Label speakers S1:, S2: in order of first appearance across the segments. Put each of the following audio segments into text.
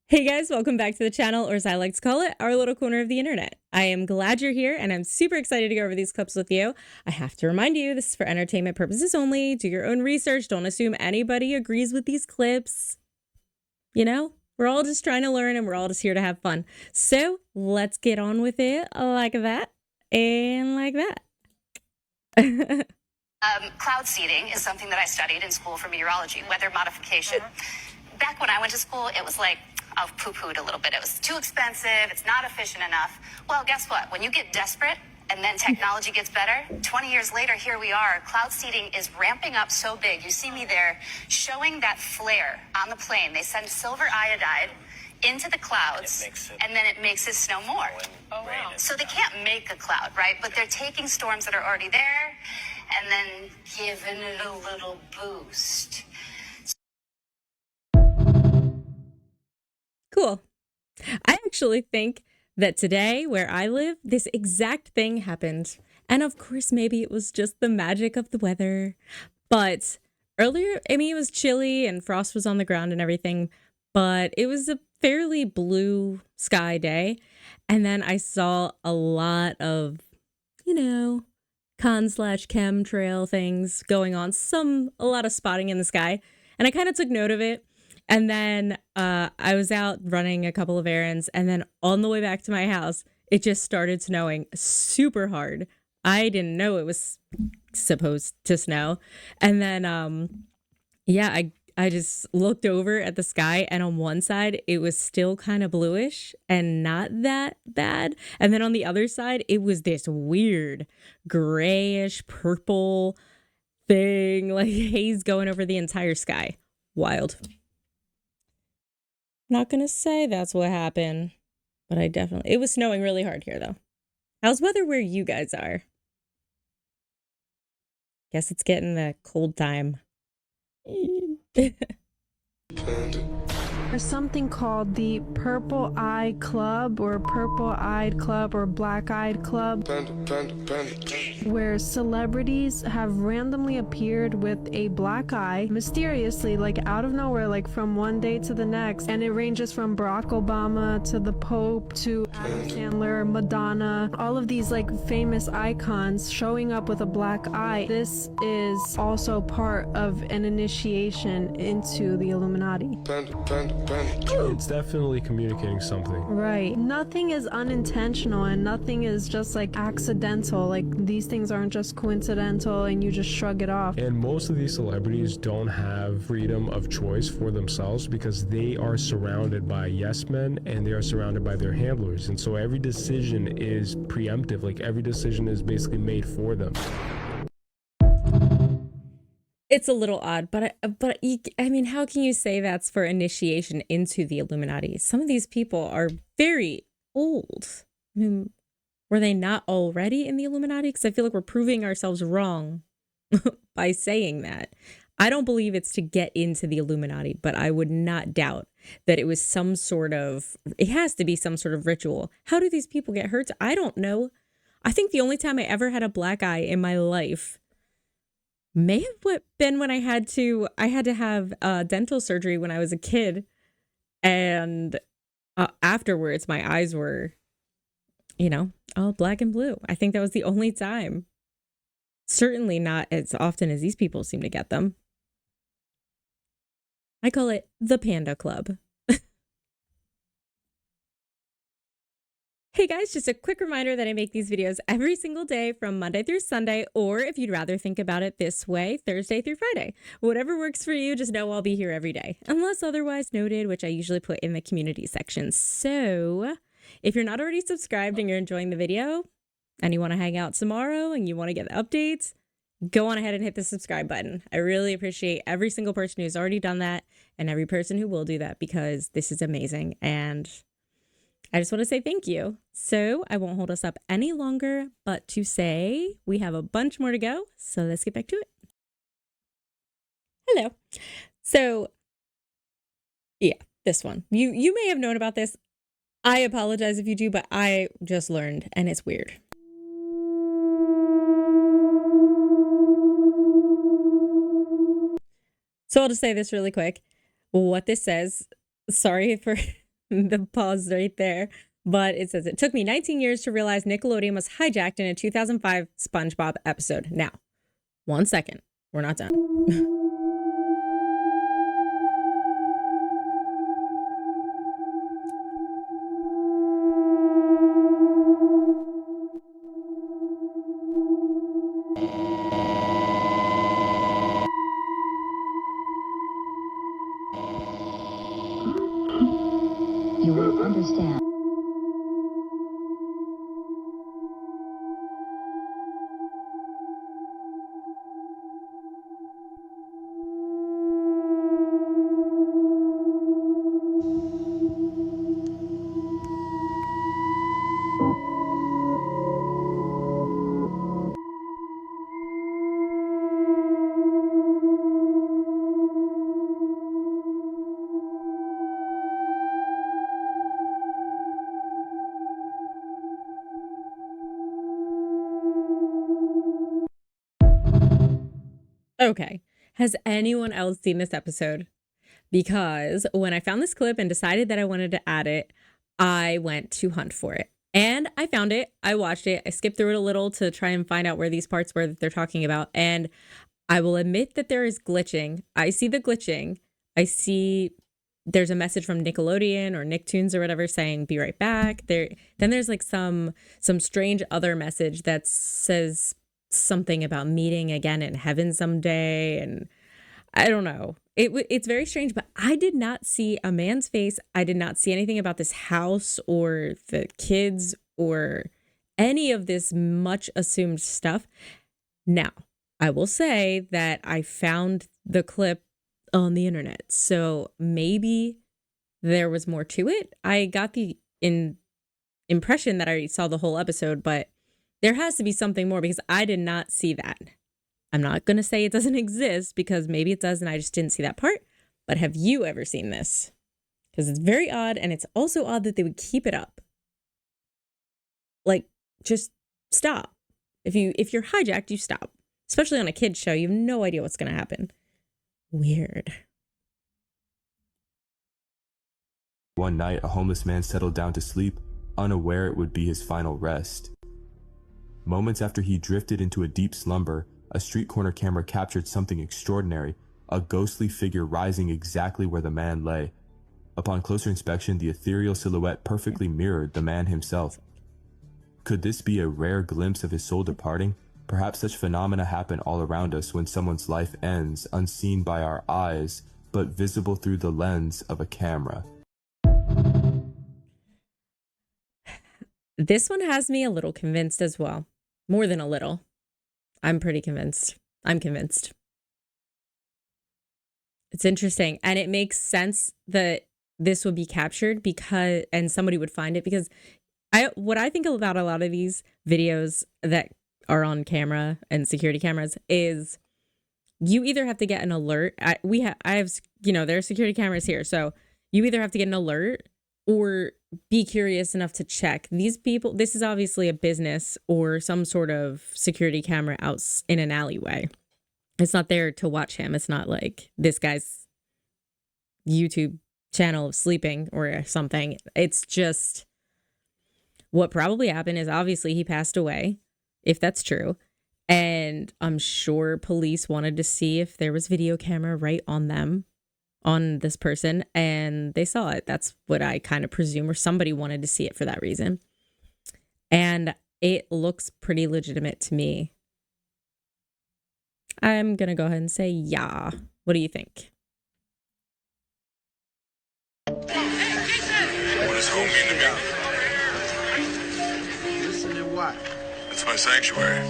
S1: Hey guys, welcome back to the channel, or as I like to call it, our little corner of the internet. I am glad you're here and I'm super excited to go over these clips with you. I have to remind you, this is for entertainment purposes only. Do your own research. Don't assume anybody agrees with these clips. You know, we're all just trying to learn and we're all just here to have fun. So let's get on with it like that and like that.
S2: Cloud seeding is something that I studied in school for meteorology, weather modification. Back when I went to school, it was like, I've poo-pooed a little bit. It was too expensive. It's not efficient enough. Well, guess what? When you get desperate and then technology gets better, 20 years later, here we are. Cloud seeding is ramping up so big. You see me there showing that flare on the plane. They send silver iodide into the clouds, and then it makes it snow more. Oh, wow. So they can't make a cloud, right? But they're taking storms that are already there and then giving it a little boost.
S1: Cool. I actually think that today, where I live, this exact thing happened. And of course, maybe it was just the magic of the weather. But earlier, I mean, it was chilly and frost was on the ground and everything, but it was a fairly blue sky day. And then I saw a lot of, con/chemtrail things going on, a lot of spotting in the sky. And I kind of took note of it. And then I was out running a couple of errands, and then on the way back to my house, it just started snowing super hard. I didn't know it was supposed to snow. And then, I just looked over at the sky, and on one side, it was still kind of bluish and not that bad. And then on the other side, it was this weird grayish purple thing, like haze going over the entire sky. Wild. Not gonna say that's what happened, but it was snowing really hard here though. How's weather where you guys are? Guess it's getting the cold time.
S3: There's something called the Purple Eye Club or Purple Eyed Club or Black Eyed Club, where celebrities have randomly appeared with a black eye, mysteriously, like out of nowhere, like from one day to the next. And it ranges from Barack Obama to the Pope to Adam Sandler, Madonna, all of these like famous icons showing up with a black eye. This is also part of an initiation into the Illuminati.
S4: It's definitely communicating something.
S3: Right. Nothing is unintentional and nothing is just like accidental. Like these things aren't just coincidental and you just shrug it off.
S4: And most of these celebrities don't have freedom of choice for themselves because they are surrounded by yes men and they are surrounded by their handlers. And so every decision is preemptive. Like every decision is basically made for them.
S1: It's a little odd, but I mean, how can you say that's for initiation into the Illuminati? Some of these people are very old. I mean, were they not already in the Illuminati? Because I feel like we're proving ourselves wrong by saying that. I don't believe it's to get into the Illuminati, but I would not doubt that it was it has to be some sort of ritual. How do these people get hurt? I don't know. I think the only time I ever had a black eye in my life may have been when I had to have dental surgery when I was a kid. And afterwards, my eyes were, all black and blue. I think that was the only time. Certainly not as often as these people seem to get them. I call it the Panda Club. Hey guys, just a quick reminder that I make these videos every single day from Monday through Sunday, or if you'd rather think about it this way, Thursday through Friday. Whatever works for you, just know I'll be here every day, unless otherwise noted, which I usually put in the community section. So if you're not already subscribed and you're enjoying the video and you want to hang out tomorrow and you want to get the updates, go on ahead and hit the subscribe button. I really appreciate every single person who's already done that and every person who will do that because this is amazing. And I just want to say thank you. So I won't hold us up any longer, but to say we have a bunch more to go. So let's get back to it. Hello. So yeah, this one. You may have known about this. I apologize if you do, but I just learned and it's weird. So I'll just say this really quick. What this says, sorry for the pause right there. But it says, it took me 19 years to realize Nickelodeon was hijacked in a 2005 Spongebob episode. Now, 1 second. We're not done.
S5: You will understand.
S1: Okay. Has anyone else seen this episode? Because when I found this clip and decided that I wanted to add it, I went to hunt for it. And I found it. I watched it. I skipped through it a little to try and find out where these parts were that they're talking about. And I will admit that there is glitching. I see the glitching. I see there's a message from Nickelodeon or Nicktoons or whatever saying, be right back. Then there's like some strange other message that says something about meeting again in heaven someday. And I don't know. It's very strange, but I did not see a man's face. I did not see anything about this house or the kids or any of this much assumed stuff. Now, I will say that I found the clip on the internet, so maybe there was more to it. I got the impression that I saw the whole episode, but there has to be something more because I did not see that. I'm not going to say it doesn't exist because maybe it does and I just didn't see that part. But have you ever seen this? Because it's very odd, and it's also odd that they would keep it up. Like, just stop. If you're hijacked, you stop. Especially on a kid's show, you have no idea what's going to happen. Weird.
S6: One night, a homeless man settled down to sleep, unaware it would be his final rest. Moments after he drifted into a deep slumber, a street corner camera captured something extraordinary, a ghostly figure rising exactly where the man lay. Upon closer inspection, the ethereal silhouette perfectly mirrored the man himself. Could this be a rare glimpse of his soul departing? Perhaps such phenomena happen all around us when someone's life ends, unseen by our eyes, but visible through the lens of a camera.
S1: This one has me a little convinced as well. More than a little. I'm pretty convinced. I'm convinced. It's interesting. And it makes sense that this would be captured and somebody would find it, because what I think about a lot of these videos that are on camera and security cameras is you either have to get an alert. I have, there are security cameras here. So you either have to get an alert or be curious enough to check. These people, this is obviously a business or some sort of security camera out in an alleyway. It's not there to watch him. It's not like this guy's YouTube channel of sleeping or something. It's just what probably happened is obviously he passed away, if that's true. And I'm sure police wanted to see if there was video camera right on them, on this person, and they saw it. That's what I kind of presume, or somebody wanted to see it for that reason. And it looks pretty legitimate to me. I'm going to go ahead and say, yeah. What do you think?
S7: What does home mean to me?
S8: Listen and watch.
S7: It's my sanctuary.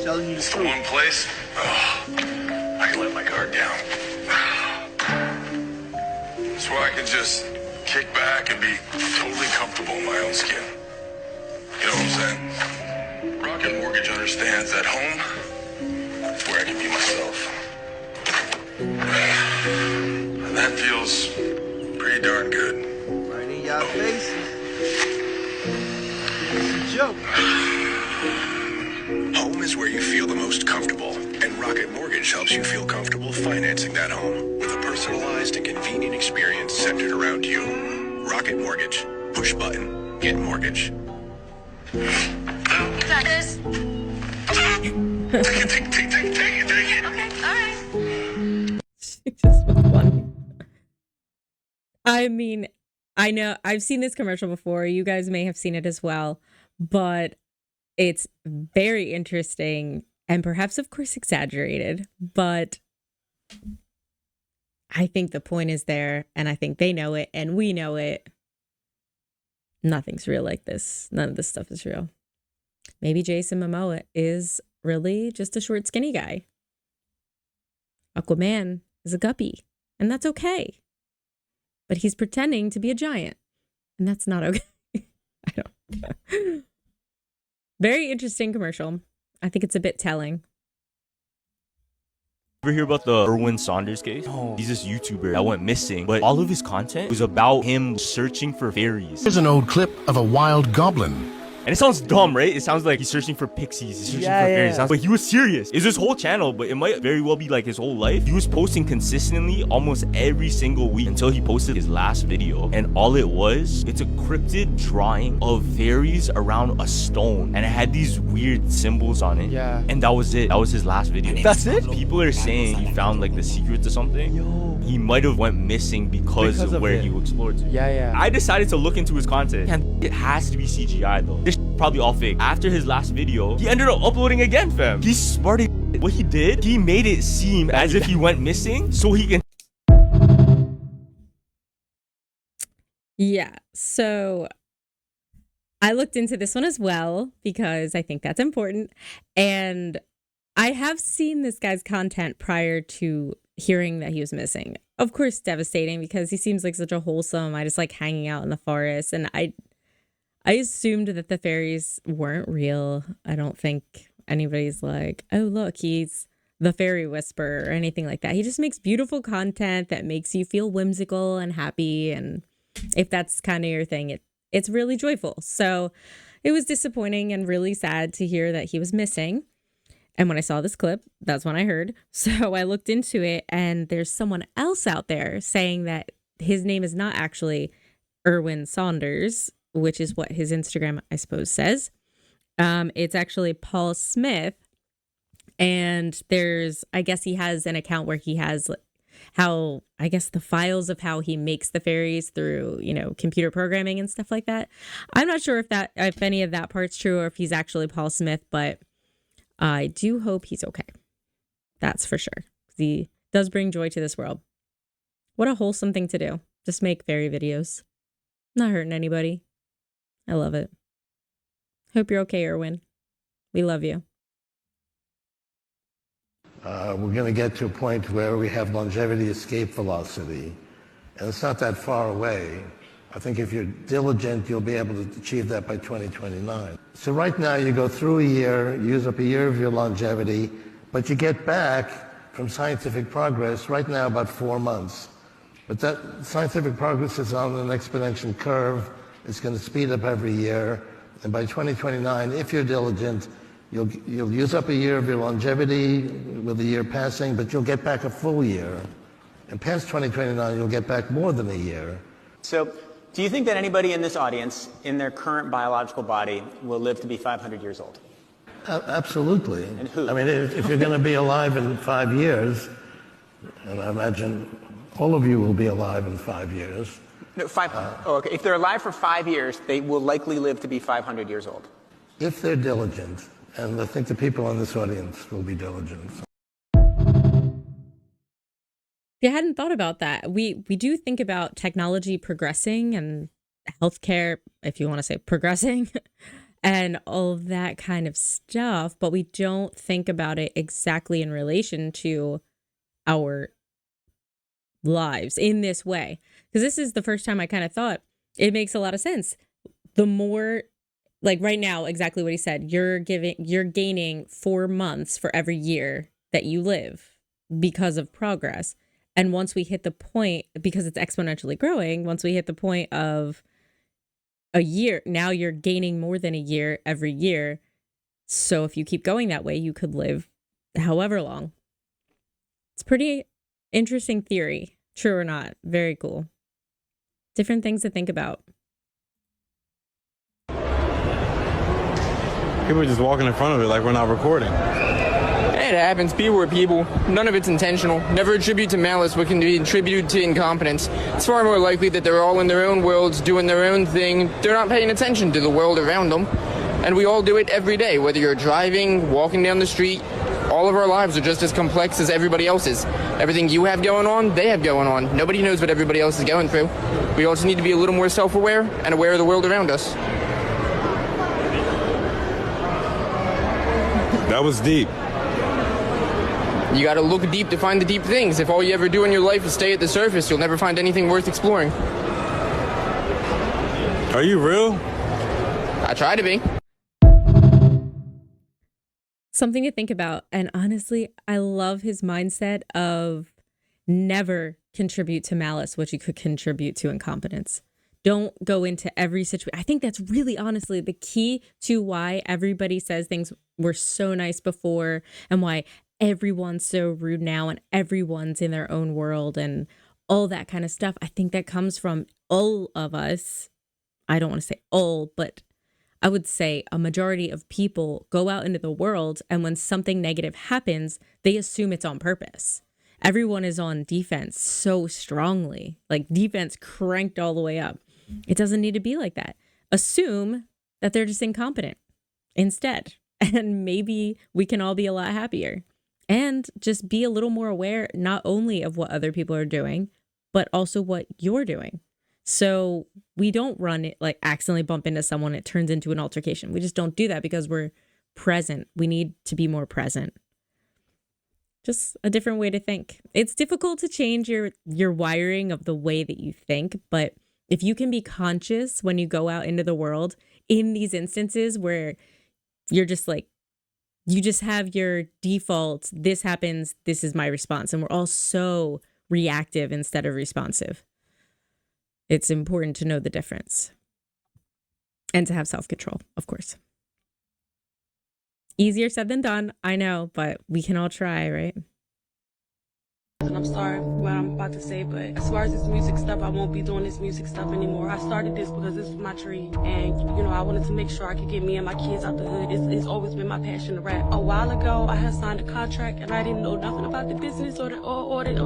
S8: Telling you the
S7: It's the
S8: truth.
S7: one place I can let my guard down. It's where I can just kick back and be totally comfortable in my own skin. You know what I'm saying? Rocket Mortgage understands that home is where I can be myself. And that feels pretty darn good.
S8: Right in y'all faces. It's a joke.
S7: Home is where you feel the most comfortable and And Rocket Mortgage helps you feel comfortable financing that home with a personalized and convenient experience centered around you. Rocket Mortgage. Push button. Get mortgage.
S2: You got this.
S7: Take it.
S2: Okay, all right.
S1: She just was funny. I mean, I know I've seen this commercial before. You guys may have seen it as well, but it's very interesting and perhaps, of course, exaggerated. But I think the point is there, and I think they know it, and we know it. Nothing's real like this. None of this stuff is real. Maybe Jason Momoa is really just a short, skinny guy. Aquaman is a guppy, and that's okay. But he's pretending to be a giant, and that's not okay. I don't. Very interesting commercial. I think it's a bit telling.
S9: Ever hear about the Erwin Saunders case? Oh. He's this YouTuber that went missing, but all of his content was about him searching for fairies.
S10: Here's an old clip of a wild goblin.
S9: And it sounds dumb, right? It sounds like he's searching for pixies, he's searching for fairies. But he was serious. It's his whole channel, but it might very well be like his whole life. He was posting consistently almost every single week until he posted his last video. And all it was, it's a cryptid drawing of fairies around a stone. And it had these weird symbols on it. Yeah. And that was it. That was his last video.
S11: That's it?
S9: People are saying he found like the secret to something. Yo. He might have went missing because of where he explored to.
S11: Yeah.
S9: I decided to look into his content. And it has to be CGI though. This probably all fake. After his last video, he ended up uploading again, fam. He smarted. What he did, he made it seem as if he went missing so he can.
S1: Yeah, so I looked into this one as well because I think that's important. And I have seen this guy's content prior to hearing that he was missing. Of course, devastating because he seems like such a wholesome. I just like hanging out in the forest. And I assumed that the fairies weren't real. I don't think anybody's like, oh, look, he's the fairy whisperer or anything like that. He just makes beautiful content that makes you feel whimsical and happy. And if that's kind of your thing, it's really joyful. So it was disappointing and really sad to hear that he was missing. And when I saw this clip, that's when I heard. So I looked into it, and there's someone else out there saying that his name is not actually Erwin Saunders, which is what his Instagram, I suppose, says. It's actually Paul Smith. And I guess he has an account where he has the files of how he makes the fairies through, computer programming and stuff like that. I'm not sure if any of that part's true or if he's actually Paul Smith, but I do hope he's okay. That's for sure. He does bring joy to this world. What a wholesome thing to do. Just make fairy videos. Not hurting anybody. I love it. Hope you're okay, Erwin. We love you.
S12: We're going to get to a point where we have longevity escape velocity, and it's not that far away. I think if you're diligent, you'll be able to achieve that by 2029. So right now, you go through a year, use up a year of your longevity, but you get back from scientific progress right now about 4 months. But that scientific progress is on an exponential curve. It's going to speed up every year. And by 2029, if you're diligent, you'll use up a year of your longevity with the year passing, but you'll get back a full year. And past 2029, you'll get back more than a year.
S11: So, do you think that anybody in this audience, in their current biological body, will live to be 500 years old?
S12: Absolutely.
S11: And who?
S12: I mean, if you're going to be alive in 5 years, and I imagine all of you will be alive in 5 years.
S11: No, okay. If they're alive for 5 years, they will likely live to be 500 years old.
S12: If they're diligent, and I think the people in this audience will be diligent.
S1: I hadn't thought about that. We do think about technology progressing and healthcare, if you want to say progressing, and all of that kind of stuff, but we don't think about it exactly in relation to our lives in this way. Because this is the first time I kind of thought it makes a lot of sense. The more, like right now, exactly what he said, you're gaining 4 months for every year that you live because of progress. And once we hit the point, because it's exponentially growing, once we hit the point of a year, now you're gaining more than a year every year. So if you keep going that way, you could live however long. It's pretty interesting theory. True or not. Very cool. Different things to think about.
S13: People are just walking in front of it like we're not recording.
S14: It happens. People are people. None of it's intentional. Never attribute to malice what can be attributed to incompetence. It's far more likely that they're all in their own worlds, doing their own thing. They're not paying attention to the world around them. And we all do it every day, whether you're driving, walking down the street. All of our lives are just as complex as everybody else's. Everything you have going on, they have going on. Nobody knows what everybody else is going through. We also need to be a little more self-aware and aware of the world around us.
S13: That was deep.
S14: You gotta look deep to find the deep things. If all you ever do in your life is stay at the surface, you'll never find anything worth exploring.
S13: Are you real?
S14: I try to be.
S1: Something to think about. And honestly, I love his mindset of never contribute to malice what you could contribute to incompetence. Don't go into every situation. I think that's really honestly the key to why everybody says things were so nice before and why everyone's so rude now and everyone's in their own world and all that kind of stuff. I think that comes from all of us. I don't want to say all, but I would say a majority of people go out into the world, and when something negative happens, they assume it's on purpose. Everyone is on defense so strongly, like defense cranked all the way up. It doesn't need to be like that. Assume that they're just incompetent instead, and maybe we can all be a lot happier. And just be a little more aware, not only of what other people are doing, but also what you're doing. So we don't run it, like accidentally bump into someone, it turns into an altercation. We just don't do that because we're present. We need to be more present. Just a different way to think. It's difficult to change your wiring of the way that you think, but if you can be conscious when you go out into the world in these instances where you're just like, you just have your default, this happens, this is my response. And we're all so reactive instead of responsive. It's important to know the difference. And to have self-control, of course. Easier said than done, I know, but we can all try, right?
S15: And I'm sorry what I'm about to say, but as far as this music stuff, I won't be doing this music stuff anymore. I started this because this was my dream. And, you know, I wanted to make sure I could get me and my kids out the hood. It's always been my passion to rap. A while ago, I had signed a contract and I didn't know nothing about the business or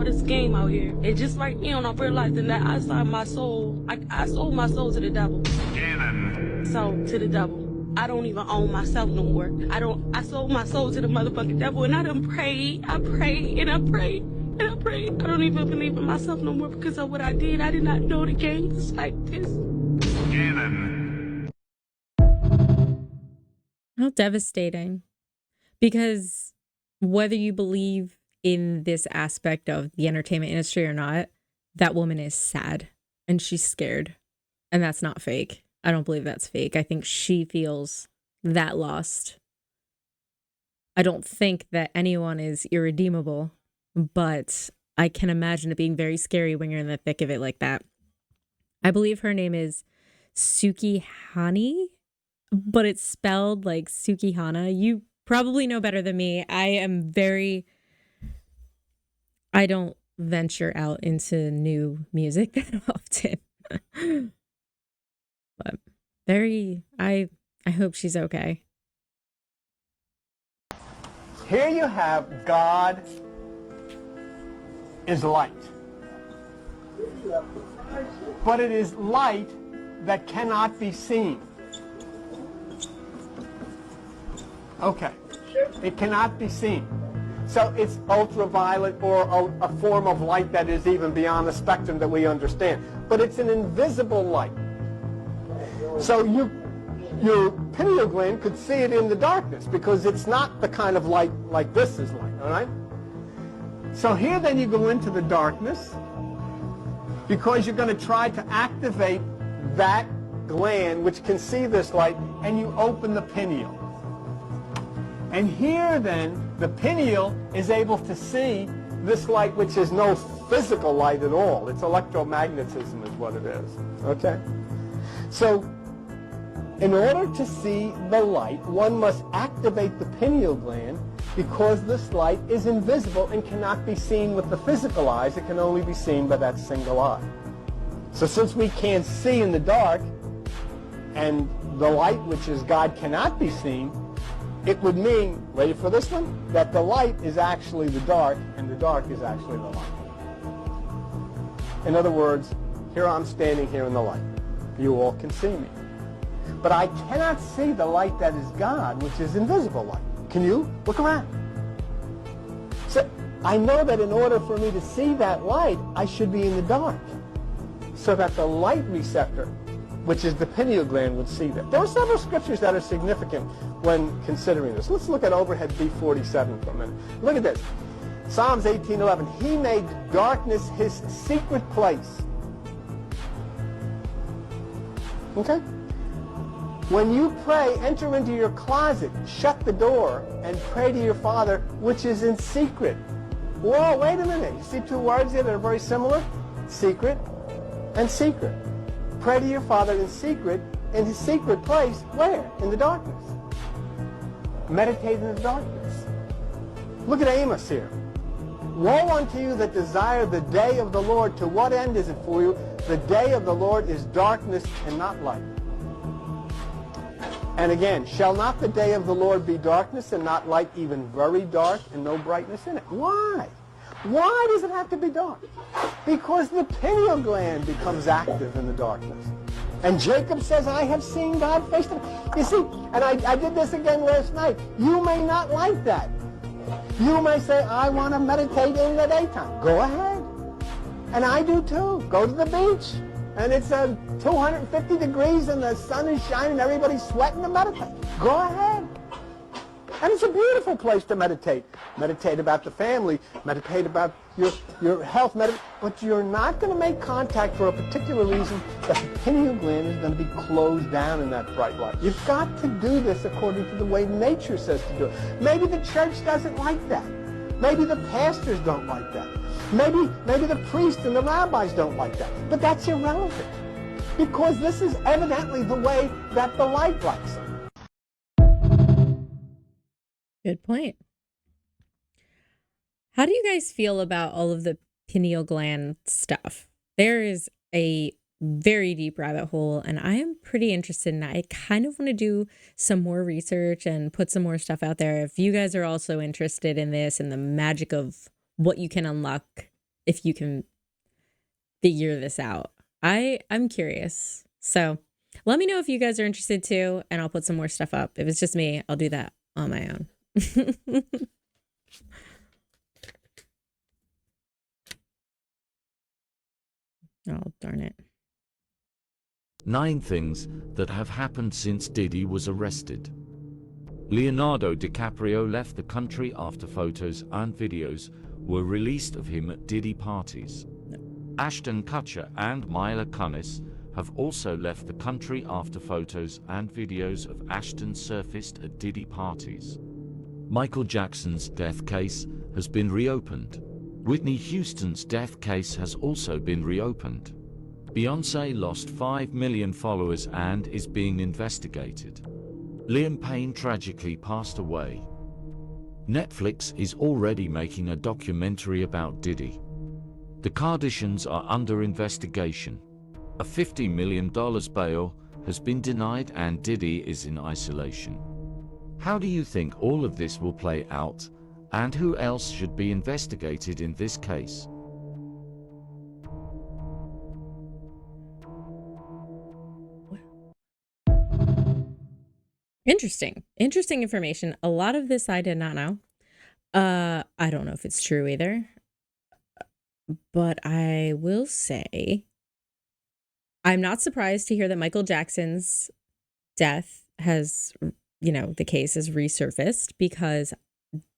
S15: this game out here. And just right now, I'm realizing that I signed my soul. I sold my soul to the devil. So, to the devil. I don't even own myself no more. I sold my soul to the motherfucking devil, and I done prayed. I prayed and I prayed. And I pray. I don't even believe in myself no more because of what I did. I did not know the game was like this.
S1: How devastating. Because whether you believe in this aspect of the entertainment industry or not, that woman is sad and she's scared. And that's not fake. I don't believe that's fake. I think she feels that lost. I don't think that anyone is irredeemable. But I can imagine it being very scary when you're in the thick of it like that. I believe her name is Sukihana, but it's spelled like Sukihana. You probably know better than me. I don't venture out into new music that often. But I hope she's okay.
S16: Here you have God is light. But it is light that cannot be seen. Okay. It cannot be seen. So it's ultraviolet or a form of light that is even beyond the spectrum that we understand. But it's an invisible light. So your pineal gland could see it in the darkness because it's not the kind of light like this is light, all right? So here then you go into the darkness because you're going to try to activate that gland which can see this light, and you open the pineal. And here then the pineal is able to see this light, which is no physical light at all. It's electromagnetism is what it is. Okay? So in order to see the light, one must activate the pineal gland because this light is invisible and cannot be seen with the physical eyes. It can only be seen by that single eye. So since we can't see in the dark, and the light, which is God, cannot be seen, it would mean, ready for this one, that the light is actually the dark, and the dark is actually the light. In other words, here I'm standing here in the light. You all can see me. But I cannot see the light that is God, which is invisible light. Can you? Look around. So I know that in order for me to see that light, I should be in the dark, so that the light receptor, which is the pineal gland, would see that. There are several scriptures that are significant when considering this. Let's look at overhead B47 for a minute. Look at this. Psalms 18:11. He made darkness his secret place. Okay? When you pray, enter into your closet, shut the door, and pray to your Father, which is in secret. Whoa, wait a minute. You see two words here that are very similar? Secret and secret. Pray to your Father in secret, in his secret place. Where? In the darkness. Meditate in the darkness. Look at Amos here. Woe unto you that desire the day of the Lord. To what end is it for you? The day of the Lord is darkness and not light. And again, shall not the day of the Lord be darkness and not light, even very dark and no brightness in it? Why? Why does it have to be dark? Because the pineal gland becomes active in the darkness. And Jacob says, I have seen God face to face. You see, and I did this again last night. You may not like that. You may say, I want to meditate in the daytime. Go ahead. And I do too. Go to the beach. And it's 250 degrees and the sun is shining and everybody's sweating to meditate. Go ahead. And it's a beautiful place to meditate. Meditate about the family. Meditate about your health. But you're not going to make contact for a particular reason that the pineal gland is going to be closed down in that bright light. You've got to do this according to the way nature says to do it. Maybe the church doesn't like that. Maybe the pastors don't like that. Maybe the priests and the rabbis don't like that. But that's irrelevant. Because this is evidently the way that the light likes it.
S1: Good point. How do you guys feel about all of the pineal gland stuff? There is a very deep rabbit hole, and I am pretty interested in that. I kind of want to do some more research and put some more stuff out there. If you guys are also interested in this and the magic of what you can unlock if you can figure this out, I'm curious. So let me know if you guys are interested too, and I'll put some more stuff up. If it's just me, I'll do that on my own. Oh, darn it.
S17: 9 things that have happened since Diddy was arrested. Leonardo DiCaprio left the country after photos and videos were released of him at Diddy parties. Ashton Kutcher and Mila Kunis have also left the country after photos and videos of Ashton surfaced at Diddy parties. Michael Jackson's death case has been reopened. Whitney Houston's death case has also been reopened. Beyonce lost 5 million followers and is being investigated. Liam Payne tragically passed away. Netflix is already making a documentary about Diddy. The Kardashians are under investigation. A $50 million bail has been denied and Diddy is in isolation. How do you think all of this will play out, and who else should be investigated in this case?
S1: Interesting information. A lot of this I did not know. I don't know if it's true either, but I will say I'm not surprised to hear that Michael Jackson's death has, the case has resurfaced, because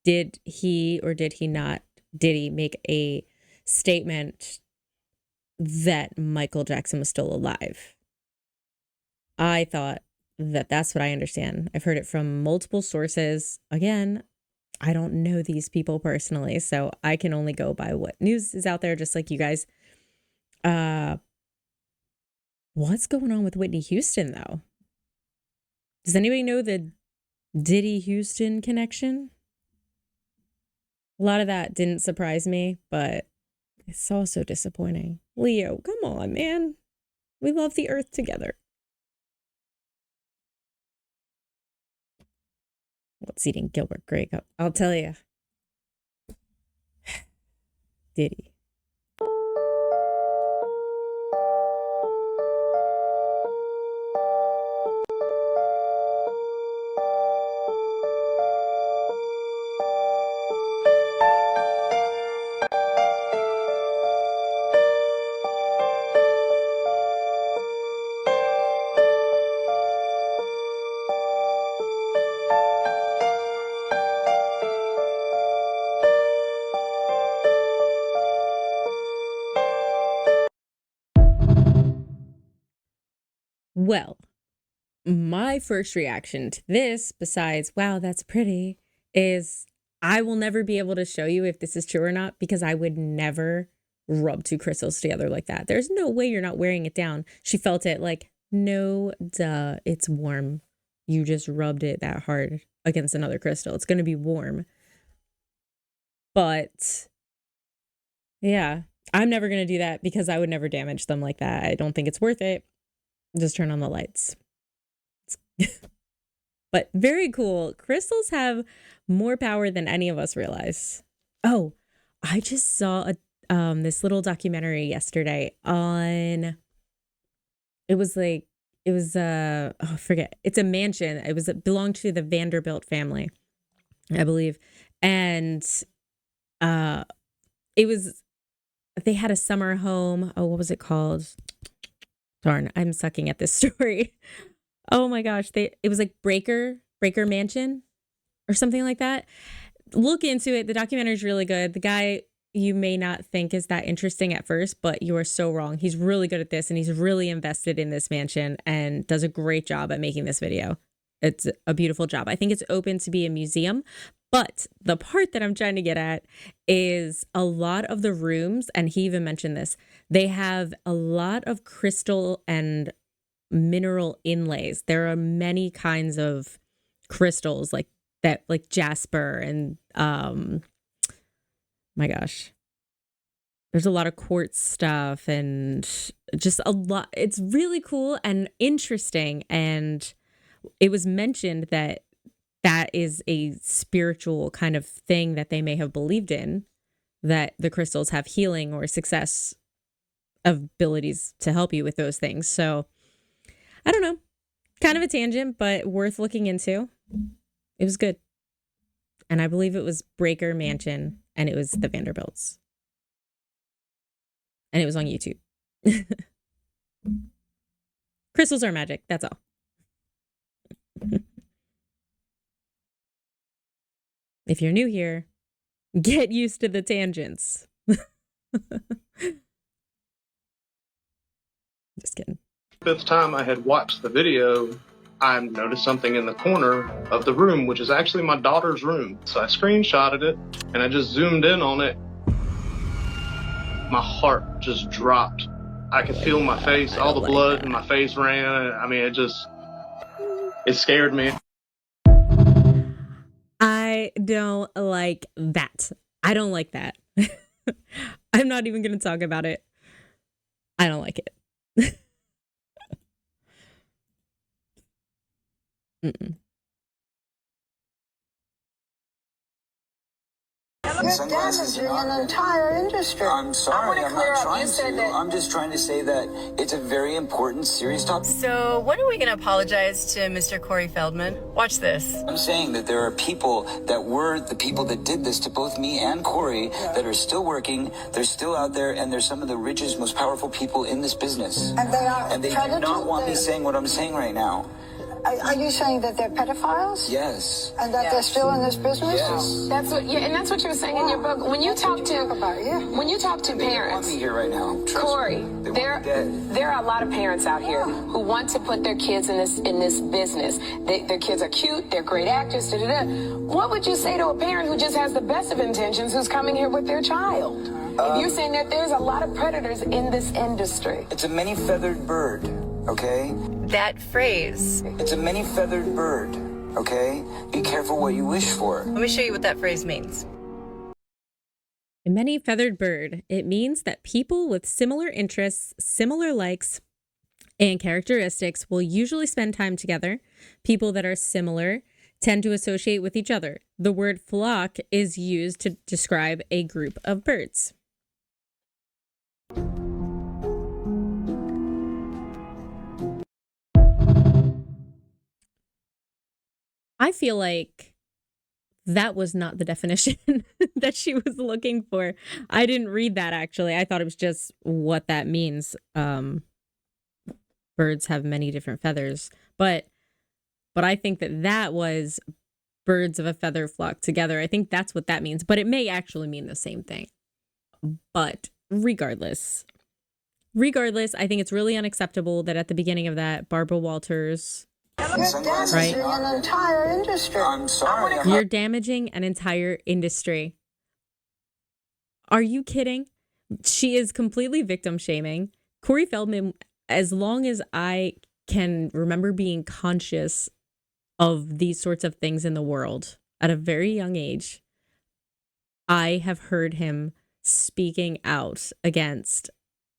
S1: did he or did he not, Diddy make a statement that Michael Jackson was still alive? I thought that's what I understand. I've heard it from multiple sources. Again, I don't know these people personally, so I can only go by what news is out there, just like you guys. What's going on with Whitney Houston, though? Does anybody know the Diddy Houston connection? A lot of that didn't surprise me, but it's also disappointing. Leo, come on, man. We love the earth together. What's eating Gilbert Grape up? I'll tell you. Diddy. Well, my first reaction to this, besides, wow, that's pretty, is I will never be able to show you if this is true or not because I would never rub two crystals together like that. There's no way you're not wearing it down. She felt it like, no, duh, it's warm. You just rubbed it that hard against another crystal. It's going to be warm. But yeah, I'm never going to do that because I would never damage them like that. I don't think it's worth it. Just turn on the lights. But very cool. Crystals have more power than any of us realize. Oh, I just saw this little documentary yesterday on, I forget. It's a mansion. It belonged to the Vanderbilt family, I believe. And they had a summer home. Oh, what was it called? Darn, I'm sucking at this story. Oh my gosh. It was like Breaker Mansion or something like that. Look into it. The documentary is really good. The guy you may not think is that interesting at first, but you are so wrong. He's really good at this and he's really invested in this mansion and does a great job at making this video. It's a beautiful job. I think it's open to be a museum. But the part that I'm trying to get at is a lot of the rooms, and he even mentioned this, they have a lot of crystal and mineral inlays. There are many kinds of crystals like that, like jasper and my gosh. There's a lot of quartz stuff and just a lot. It's really cool and interesting. And it was mentioned that is a spiritual kind of thing that they may have believed in, that the crystals have healing or success abilities to help you with those things. So I don't know, kind of a tangent, but worth looking into. It was good. And I believe it was Breaker Mansion and it was the Vanderbilts. And it was on YouTube. Crystals are magic. That's all. If you're new here, get used to the tangents. Just kidding.
S18: Fifth time I had watched the video, I noticed something in the corner of the room, which is actually my daughter's room. So I screenshotted it and I just zoomed in on it. My heart just dropped. I could feel my face, all the blood in my face ran. I mean, it scared me.
S1: I don't like that. I don't like that. I'm not even going to talk about it. I don't like it. Mm-mm.
S19: You're damaging an entire industry.
S20: I'm sorry, I'm not trying to. I'm just trying to say that it's a very important, serious topic.
S21: So when are we going to apologize to Mr. Corey Feldman? Watch this.
S20: I'm saying that there are people that were the people that did this to both me and Corey that are still working, they're still out there, and they're some of the richest, most powerful people in this business.
S19: And they are
S20: And they do not want me saying what I'm saying right now.
S19: Are you saying that they're pedophiles?
S20: Yes.
S19: And that they're still in this business?
S20: Yes.
S21: That's what, and that's what you were saying in your book. When you talk to
S20: They don't want me here right now. Trust
S21: Corey,
S20: me. They want me dead.
S21: there are a lot of parents out here who want to put their kids in this business. Their kids are cute, they're great actors. What would you say to a parent who just has the best of intentions, who's coming here with their child? If you're saying that there's a lot of predators in this industry.
S20: It's a many-feathered bird, okay?
S21: That phrase.
S20: It's a many-feathered bird, okay? Be careful what you wish for.
S21: Let me show you what that phrase means.
S1: A many feathered bird. It means that people with similar interests, similar likes, and characteristics will usually spend time together. People that are similar tend to associate with each other. The word flock is used to describe a group of birds. I feel like that was not the definition that she was looking for. I didn't read that, actually. I thought it was just what that means. Birds have many different feathers, but I think that was birds of a feather flock together. I think that's what that means, but it may actually mean the same thing. But regardless, I think it's really unacceptable that at the beginning of that, Barbara Walters,
S19: You're damaging an entire industry.
S20: I'm sorry.
S1: you're damaging an entire industry. Are you kidding? She is completely victim shaming. Corey Feldman, as long as I can remember being conscious of these sorts of things in the world at a very young age, I have heard him speaking out against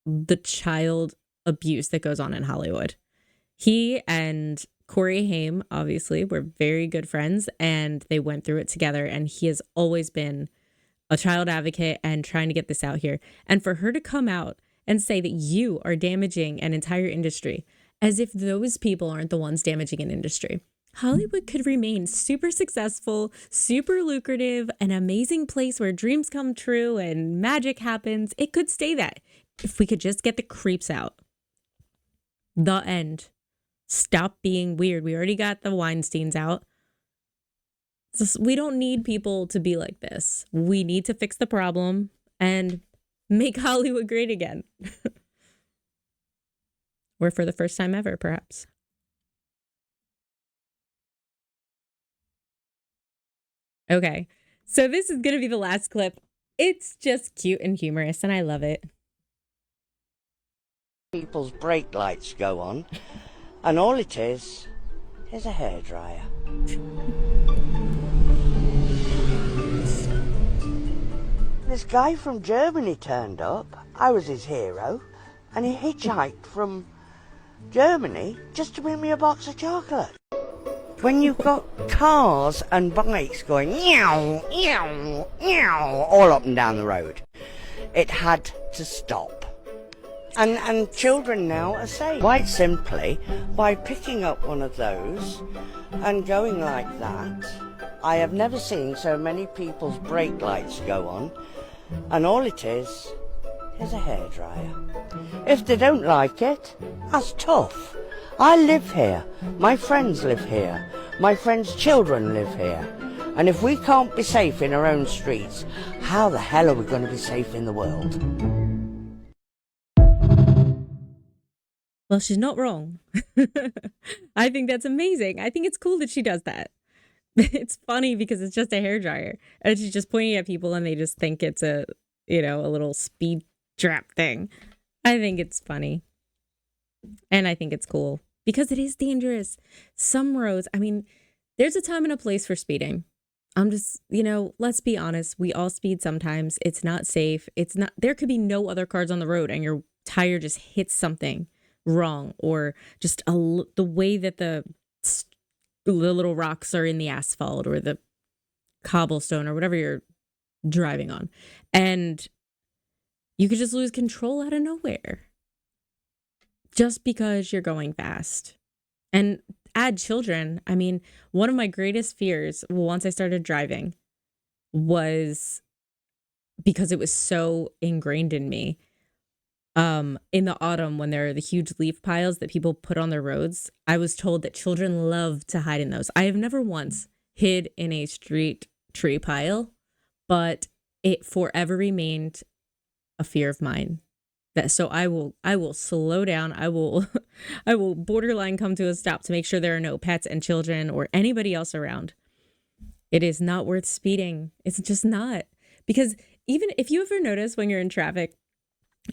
S1: the child abuse that goes on in Hollywood. He and Corey Haim, obviously, were very good friends, and they went through it together, and he has always been a child advocate and trying to get this out here. And for her to come out and say that you are damaging an entire industry, as if those people aren't the ones damaging an industry. Hollywood could remain super successful, super lucrative, an amazing place where dreams come true and magic happens. It could stay that if we could just get the creeps out. The end. Stop being weird. We already got the Weinsteins out. We don't need people to be like this. We need to fix the problem and make Hollywood great again. Or for the first time ever, perhaps. Okay, so this is going to be the last clip. It's just cute and humorous, and I love it.
S3: People's brake lights go on, and all it is a hairdryer. This guy from Germany turned up. I was his hero, and he hitchhiked from Germany just to bring me a box of chocolate. When you've got cars and bikes going meow, meow, meow all up and down the road, it had to stop. And children now are safe. Quite simply, by picking up one of those and going like that, I have never seen so many people's brake lights go on, and all it is a hairdryer. If they don't like it, that's tough. I live here, my friends live here, my friends' children live here, and if we can't be safe in our own streets, how the hell are we going to be safe in the world?
S1: Well, she's not wrong. I think that's amazing. I think it's cool that she does that. It's funny because it's just a hairdryer, and she's just pointing at people and they just think it's a little speed trap thing. I think it's funny. And I think it's cool because it is dangerous. Some roads, I mean, there's a time and a place for speeding. I'm just, let's be honest. We all speed sometimes. It's not safe. There could be no other cars on the road and your tire just hits something wrong, or just the way that the little rocks are in the asphalt or the cobblestone or whatever you're driving on. And you could just lose control out of nowhere just because you're going fast. And add children. I mean, one of my greatest fears once I started driving was, because it was so ingrained in me, in the autumn when there are the huge leaf piles that people put on their roads, I was told that children love to hide in those. I have never once hid in a street tree pile, but it forever remained a fear of mine. So I will slow down. I will borderline come to a stop to make sure there are no pets and children or anybody else around. It is not worth speeding. It's just not. Because even if you ever notice when you're in traffic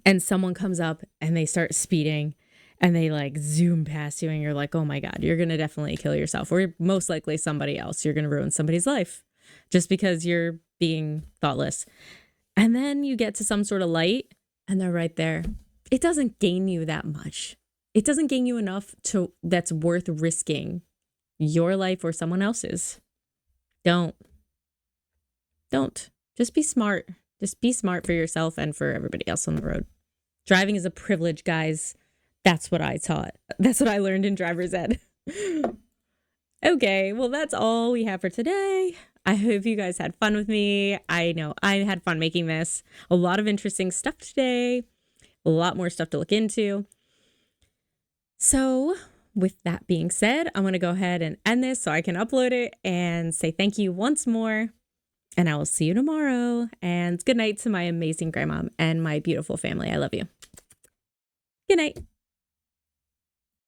S1: and someone comes up and they start speeding and they like zoom past you and you're like, oh my God, you're going to definitely kill yourself, or most likely somebody else. You're going to ruin somebody's life just because you're being thoughtless. And then you get to some sort of light and they're right there. It doesn't gain you that much. It doesn't gain you enough that's worth risking your life or someone else's. Don't. Just be smart. Just be smart for yourself and for everybody else on the road. Driving is a privilege, guys. That's what I taught. That's what I learned in driver's ed. Okay, well, that's all we have for today. I hope you guys had fun with me. I know I had fun making this. A lot of interesting stuff today. A lot more stuff to look into. So with that being said, I'm going to go ahead and end this so I can upload it and say thank you once more. And I will see you tomorrow. And good night to my amazing grandma and my beautiful family. I love you. Good night.